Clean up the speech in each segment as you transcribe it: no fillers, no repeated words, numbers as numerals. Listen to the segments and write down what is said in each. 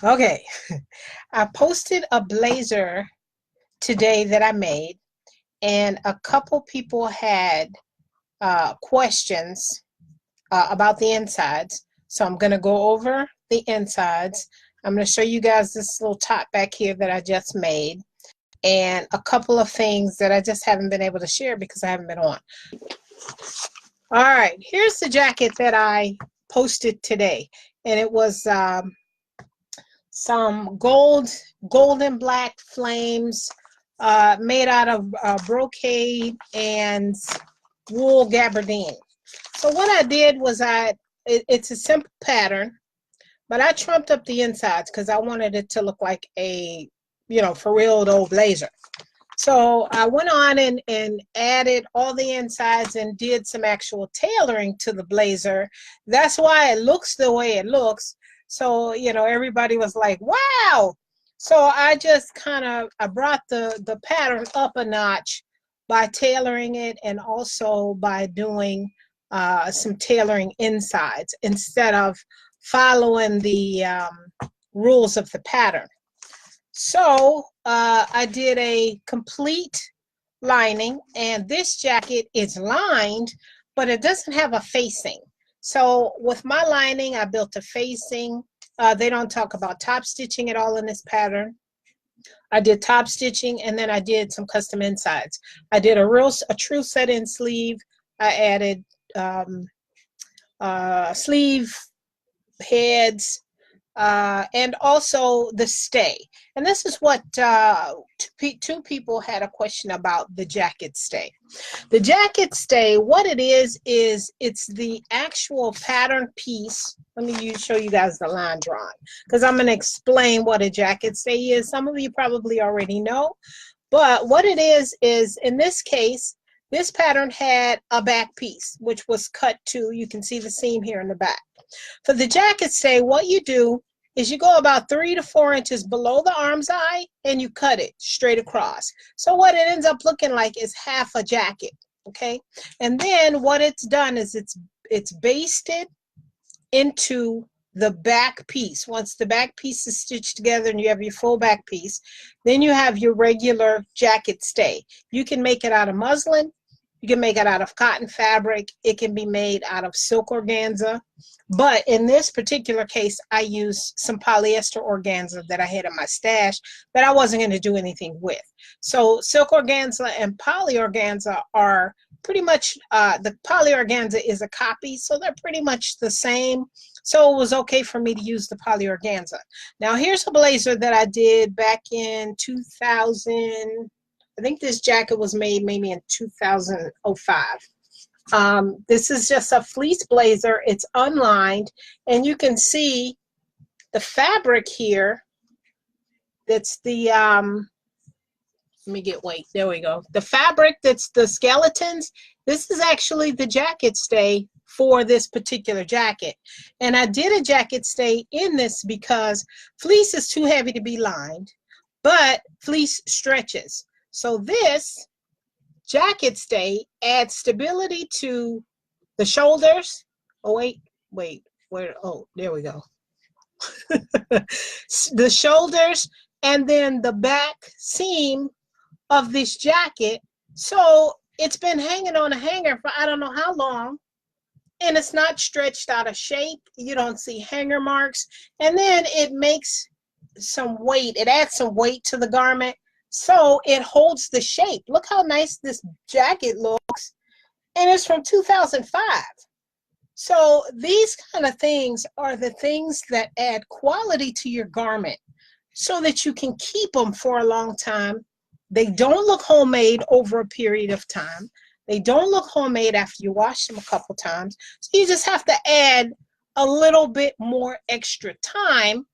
Okay, I posted a blazer today that I made, and a couple people had questions about the insides. So I'm going to go over the insides. I'm going to show you guys this little top back here that I just made, and a couple of things that I just haven't been able to share because I haven't been on. All right, here's the jacket that I posted today, and it was some golden black flames made out of brocade and wool gabardine. So what I did was it's a simple pattern, but I trumped up the insides because I wanted it to look like a, for real old blazer. So I went on and added all the insides and did some actual tailoring to the blazer. That's why it looks the way it looks. So, everybody was like, wow. So I just I brought the pattern up a notch by tailoring it, and also by doing some tailoring insides instead of following the rules of the pattern. So I did a complete lining, and this jacket is lined, but it doesn't have a facing. So with my lining, I built a facing. They don't talk about top stitching at all in this pattern. I did top stitching, and then I did some custom insides. I did a true set-in sleeve. I added sleeve heads, and also the stay. And this is what two people had a question about the jacket stay. The jacket stay, what it is it's the actual pattern piece. Let me show you guys the line drawing, because I'm going to explain what a jacket stay is. Some of you probably already know, but what it is in this case, this pattern had a back piece, which was cut to, you can see the seam here in the back. For the jacket stay, what you do is you go about 3 to 4 inches below the arm's eye and you cut it straight across. So what it ends up looking like is half a jacket, okay? And then what it's done is it's basted into the back piece. Once the back piece is stitched together and you have your full back piece, then you have your regular jacket stay. You can make it out of muslin. You can make it out of cotton fabric. It can be made out of silk organza. But in this particular case, I used some polyester organza that I had in my stash that I wasn't going to do anything with. So silk organza and poly organza are pretty much, the poly organza is a copy, so they're pretty much the same. So it was okay for me to use the poly organza. Now here's a blazer that I did back in 2000. I think this jacket was made maybe in 2005. This is just a fleece blazer. It's unlined, and you can see the fabric here. That's the, let me get weight. There we go. The fabric that's the skeletons. This is actually the jacket stay for this particular jacket. And I did a jacket stay in this because fleece is too heavy to be lined, but fleece stretches. So this jacket stay adds stability to the shoulders. Oh, where? Oh, there we go. The shoulders, and then the back seam of this jacket. So it's been hanging on a hanger for I don't know how long, and it's not stretched out of shape. You don't see hanger marks. And then it makes some weight. It adds some weight to the garment, so it holds the shape. Look how nice this jacket looks, and it's from 2005. So these kind of things are the things that add quality to your garment so that you can keep them for a long time. They don't look homemade over a period of time. They don't look homemade after you wash them a couple times. So you just have to add a little bit more extra time.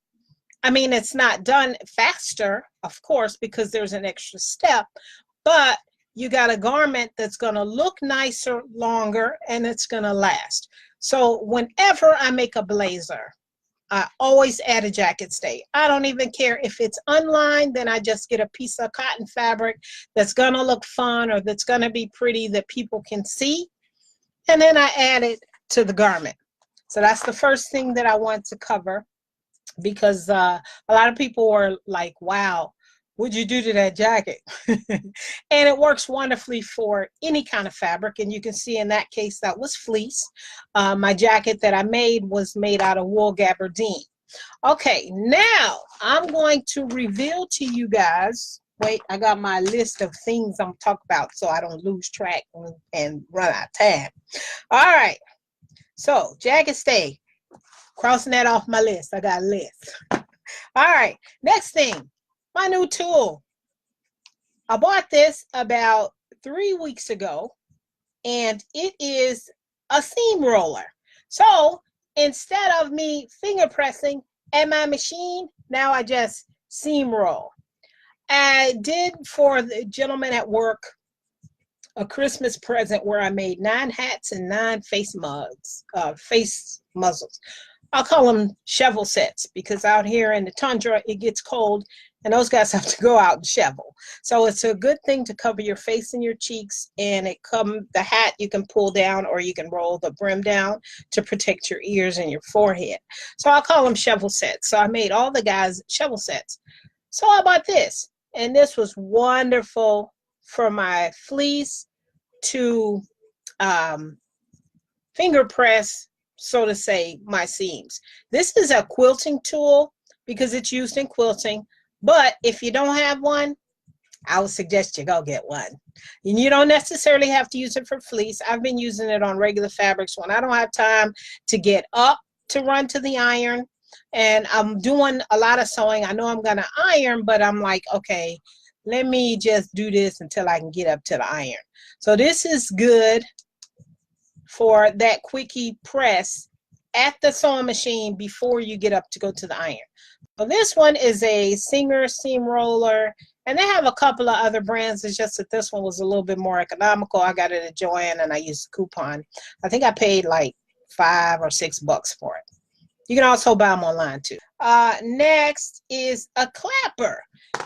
I mean, it's not done faster, of course, because there's an extra step, but you got a garment that's going to look nicer longer, and it's going to last. So whenever I make a blazer, I always add a jacket stay. I don't even care if it's unlined, then I just get a piece of cotton fabric that's going to look fun or that's going to be pretty that people can see, and then I add it to the garment. So that's the first thing that I want to cover. because a lot of people were like, wow, what'd you do to that jacket? And it works wonderfully for any kind of fabric. And you can see in that case, that was fleece. My jacket that I made was made out of wool gabardine. Okay, now I'm going to reveal to you guys. Wait, I got my list of things I'm talking about so I don't lose track and run out of time. All right, so jacket stay. Crossing that off my list. I got a list. All right, next thing, my new tool. I bought this about 3 weeks ago, and it is a seam roller. So instead of me finger pressing at my machine, now I just seam roll. I did for the gentleman at work a Christmas present where I made 9 hats and 9 face muzzles. I'll call them shovel sets because out here in the tundra, it gets cold and those guys have to go out and shovel. So it's a good thing to cover your face and your cheeks, and the hat you can pull down or you can roll the brim down to protect your ears and your forehead. So I'll call them shovel sets. So I made all the guys shovel sets. So I bought this, and this was wonderful for my fleece to finger press, so to say, my seams. This is a quilting tool because it's used in quilting, but if you don't have one, I would suggest you go get one. And you don't necessarily have to use it for fleece. I've been using it on regular fabrics when I don't have time to get up to run to the iron, and I'm doing a lot of sewing. I know I'm gonna iron, but I'm like, okay, let me just do this until I can get up to the iron. So this is good for that quickie press at the sewing machine before you get up to go to the iron. So this one is a Singer seam roller, and they have a couple of other brands. It's just that this one was a little bit more economical. I got it at Joann and I used a coupon. I think I paid like $5 or $6 for it. You can also buy them online too. Next is a clapper.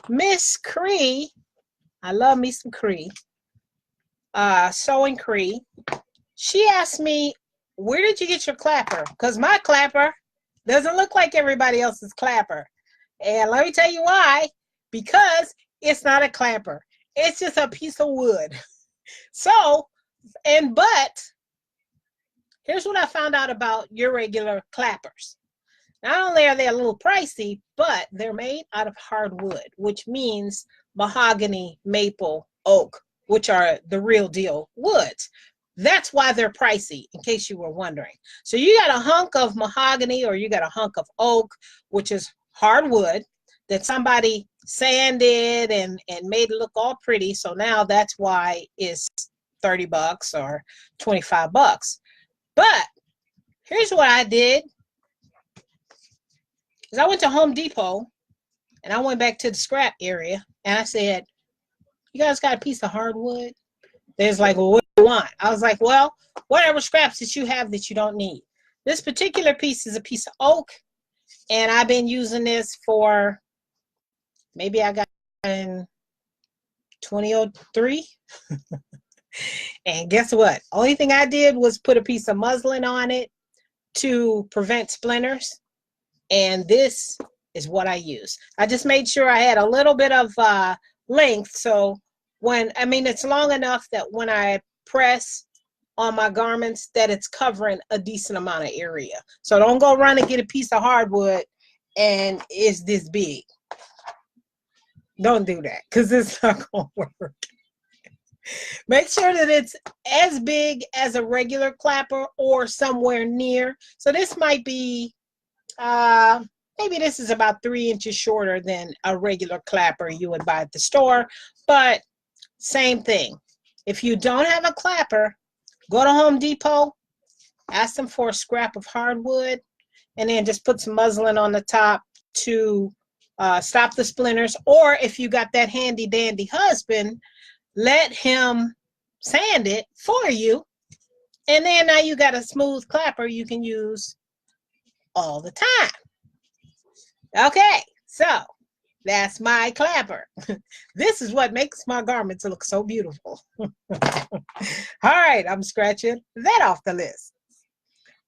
Miss Cree, I love me some Cree, Sewing Cree. She asked me, where did you get your clapper? Because my clapper doesn't look like everybody else's clapper. And let me tell you why. Because it's not a clapper. It's just a piece of wood. So, but here's what I found out about your regular clappers. Not only are they a little pricey, but they're made out of hardwood, which means mahogany, maple, oak, which are the real deal woods. That's why they're pricey, in case you were wondering. So you got a hunk of mahogany or you got a hunk of oak, which is hardwood that somebody sanded and made it look all pretty. So now that's why it's $30 or $25. But here's what I did. Is I went to Home Depot and I went back to the scrap area and I said, you guys got a piece of hardwood? There's like, well, what do you want? I was like, well, whatever scraps that you have that you don't need. This particular piece is a piece of oak, and I've been using this for, maybe I got in 2003. And guess what? Only thing I did was put a piece of muslin on it to prevent splinters. And this is what I use. I just made sure I had a little bit of length. So it's long enough that when I press on my garments that it's covering a decent amount of area. So don't go run and get a piece of hardwood and it's this big. Don't do that because it's not going to work. Make sure that it's as big as a regular clapper or somewhere near. So this might be, maybe this is about 3 inches shorter than a regular clapper you would buy at the store, but same thing. If you don't have a clapper, go to Home Depot, ask them for a scrap of hardwood, and then just put some muslin on the top to stop the splinters. Or if you got that handy dandy husband, let him sand it for you. And then now you got a smooth clapper you can use all the time. Okay, so that's my clapper. This is what makes my garments look so beautiful. All right, I'm scratching that off the list.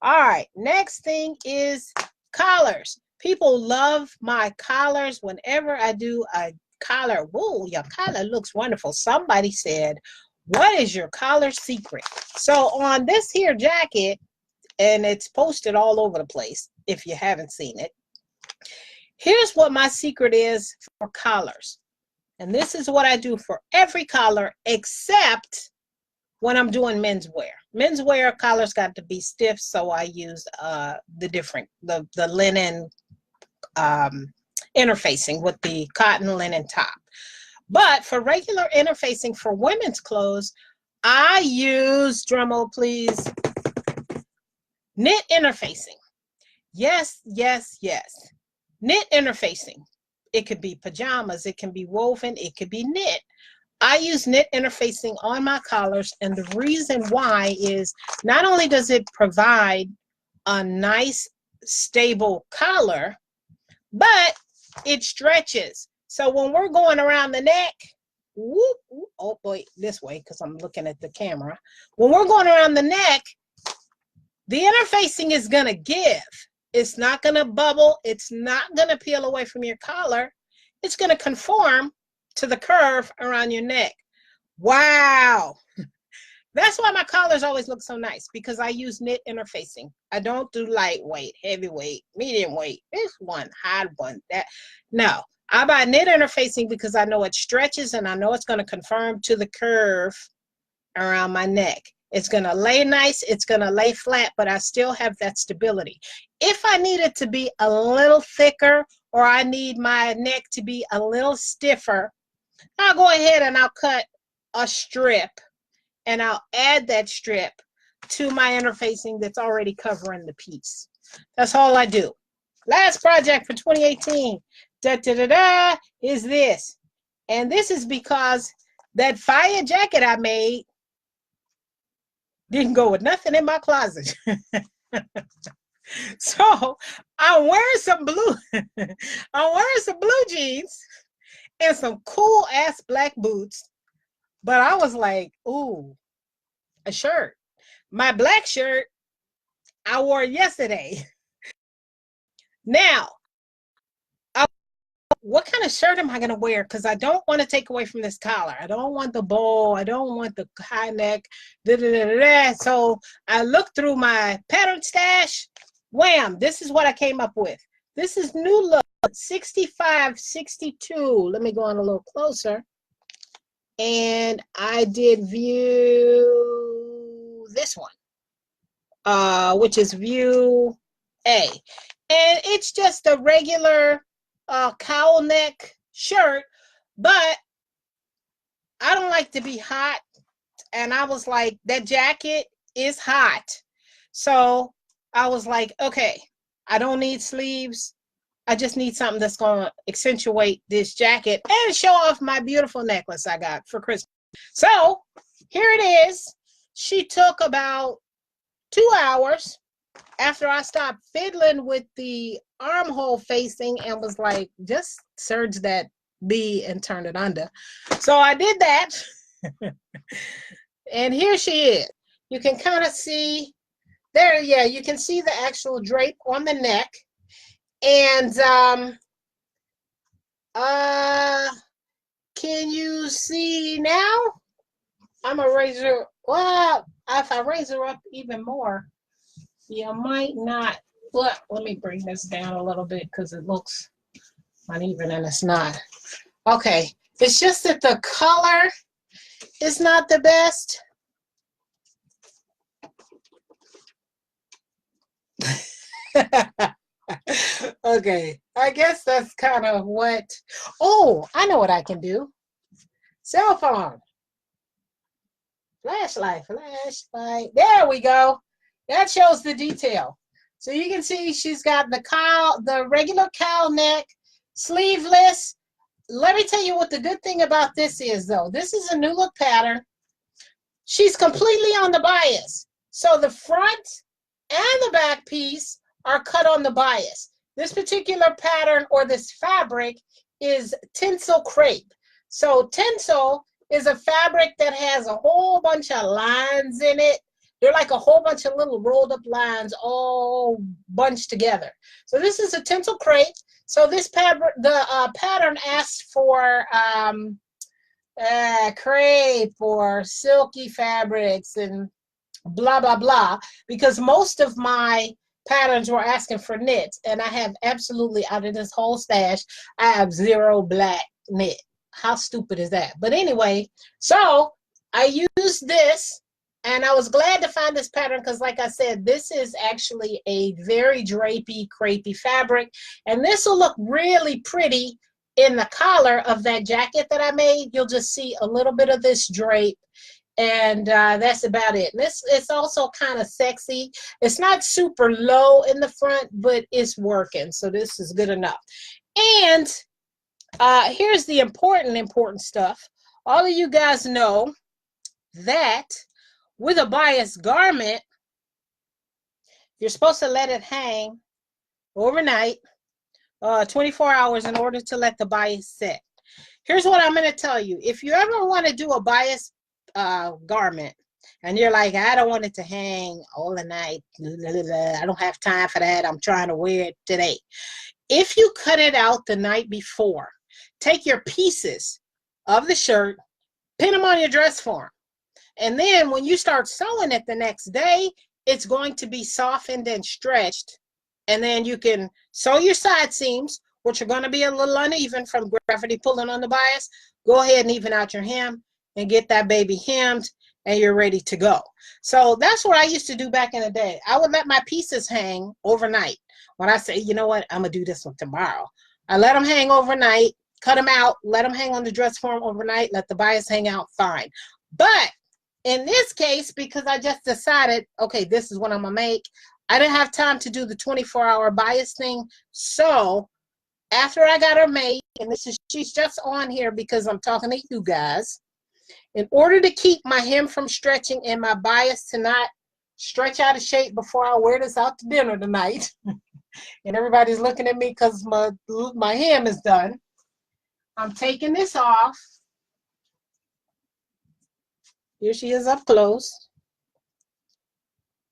All right, next thing is collars. People love my collars. Whenever I do a collar, whoa, your collar looks wonderful. Somebody said, what is your collar secret? So on this here jacket, and it's posted all over the place if you haven't seen it, here's what my secret is for collars. And this is what I do for every collar except when I'm doing menswear. Menswear collars got to be stiff, so I use the linen interfacing with the cotton linen top. But for regular interfacing for women's clothes, I use, drumroll please, knit interfacing. Yes, yes, yes. Knit interfacing. It could be pajamas, it can be woven, it could be knit. I use knit interfacing on my collars, and the reason why is not only does it provide a nice, stable collar, but it stretches. So when we're going around the neck, whoop, whoop, oh boy, this way, because I'm looking at the camera. When we're going around the neck, the interfacing is going to give. It's not going to bubble. It's not going to peel away from your collar. It's going to conform to the curve around your neck. Wow. That's why my collars always look so nice, because I use knit interfacing. I don't do lightweight, heavyweight, medium weight. This one, hard one. That no. I buy knit interfacing because I know it stretches and I know it's going to conform to the curve around my neck. It's going to lay nice, it's going to lay flat, but I still have that stability. If I need it to be a little thicker, or I need my neck to be a little stiffer, I'll go ahead and I'll cut a strip and I'll add that strip to my interfacing that's already covering the piece. That's all I do. Last project for 2018 is this. And this is because that fire jacket I made didn't go with nothing in my closet. So I'm wearing some blue, I'm wearing some blue jeans and some cool ass black boots. But I was like, ooh, a shirt. My black shirt, I wore yesterday. Now, what kind of shirt am I going to wear? Because I don't want to take away from this collar. I don't want the bow. I don't want the high neck. So I looked through my pattern stash. Wham, this is what I came up with. This is New Look 6562. Let me go on a little closer. And I did view this one, which is view A. And it's just a regular cowl neck shirt, but I don't like to be hot. And I was like, that jacket is hot. So I was like, okay, I don't need sleeves. I just need something that's going to accentuate this jacket and show off my beautiful necklace I got for Christmas. So here it is. She took about 2 hours after I stopped fiddling with the armhole facing and was like, just serge that B and turn it under. So I did that. And here she is. You can kind of see there, yeah, you can see the actual drape on the neck. And can you see now? I'm gonna raise her. Well, if I raise her up even more, you might not. Well, let me bring this down a little bit because it looks uneven and it's not. Okay, it's just that the color is not the best. Okay, I guess that's kind of what. Oh, I know what I can do. Cell phone. Flashlight. There we go. That shows the detail. So you can see she's got the cowl, the regular cowl neck, sleeveless. Let me tell you what the good thing about this is, though. This is a New Look pattern. She's completely on the bias. So the front and the back piece are cut on the bias. This particular pattern or this fabric is Tencel crepe. So Tencel is a fabric that has a whole bunch of lines in it, They're like a whole bunch of little rolled up lines all bunched together. So this is a tinsel crepe. So this pattern, the pattern asks for crepe or silky fabrics and blah, blah, blah, because most of my patterns were asking for knits, and I have absolutely, out of this whole stash, I have 0 black knit. How stupid is that? But anyway, so I used this, and I was glad to find this pattern because, like I said, this is actually a very drapey, crepey fabric, and this will look really pretty in the collar of that jacket that I made. You'll just see a little bit of this drape, and that's about it. And it's also kind of sexy. It's not super low in the front, but it's working, so this is good enough. And here's the important stuff. All of you guys know that with a bias garment, you're supposed to let it hang overnight, 24 hours, in order to let the bias set. Here's what I'm going to tell you. If you ever want to do a bias garment and you're like, I don't want it to hang all the night, I don't have time for that, I'm trying to wear it today. If you cut it out the night before, take your pieces of the shirt, pin them on your dress form, and then when you start sewing it the next day, it's going to be softened and stretched, and then you can sew your side seams, which are going to be a little uneven from gravity pulling on the bias. Go ahead and even out your hem and get that baby hemmed, and you're ready to go. So that's what I used to do back in the day. I would let my pieces hang overnight. When I say, you know what, I'm going to do this one tomorrow, I let them hang overnight, cut them out, let them hang on the dress form overnight, let the bias hang out, fine. But in this case, because I just decided, okay, this is what I'm going to make, I didn't have time to do the 24-hour bias thing. So after I got her made, and she's just on here because I'm talking to you guys, in order to keep my hem from stretching and my bias to not stretch out of shape before I wear this out to dinner tonight, and everybody's looking at me because my hem is done, I'm taking this off. Here she is up close.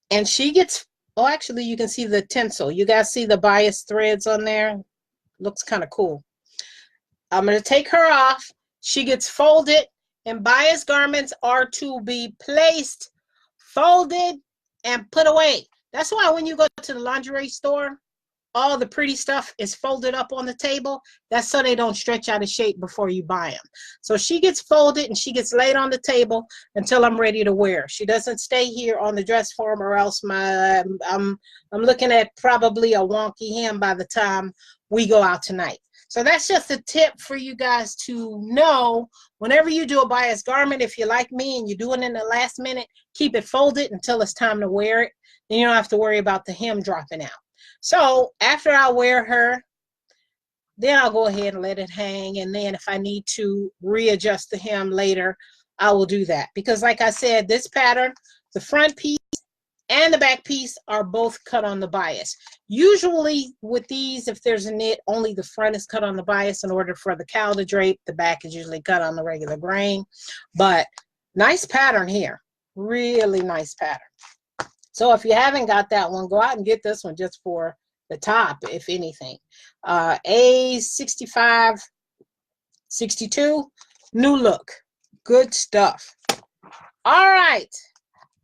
And she gets, oh, actually, you can see the tinsel. You guys see the bias threads on there? Looks kind of cool. I'm going to take her off. She gets folded, and bias garments are to be placed, folded, and put away. That's why when you go to the lingerie store, all the pretty stuff is folded up on the table. That's so they don't stretch out of shape before you buy them. So she gets folded and she gets laid on the table until I'm ready to wear. She doesn't stay here on the dress form, or else I'm looking at probably a wonky hem by the time we go out tonight. So that's just a tip for you guys to know. Whenever you do a bias garment, if you're like me and you do it in the last minute, keep it folded until it's time to wear it. Then you don't have to worry about the hem dropping out. So after I wear her, then I'll go ahead and let it hang. And then if I need to readjust the hem later, I will do that. Because like I said, this pattern, the front piece and the back piece are both cut on the bias. Usually with these, if there's a knit, only the front is cut on the bias in order for the cowl to drape. The back is usually cut on the regular grain. But nice pattern here. Really nice pattern. So if you haven't got that one, go out and get this one just for the top, if anything. A65, 62, new look. Good stuff. All right.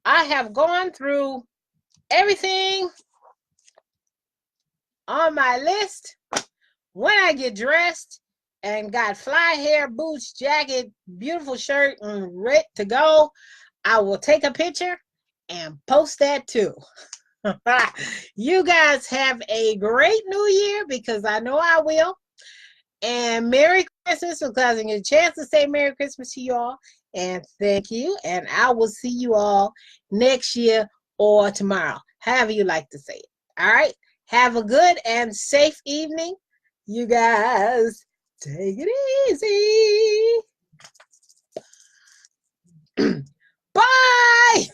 I have gone through everything on my list. When I get dressed and got fly hair, boots, jacket, beautiful shirt, and ready to go, I will take a picture and post that too. You guys have a great new year, because I know I will. And Merry Christmas, because I get a chance to say Merry Christmas to you all. And thank you. And I will see you all next year or tomorrow, however you like to say it. All right. Have a good and safe evening. You guys take it easy. Bye.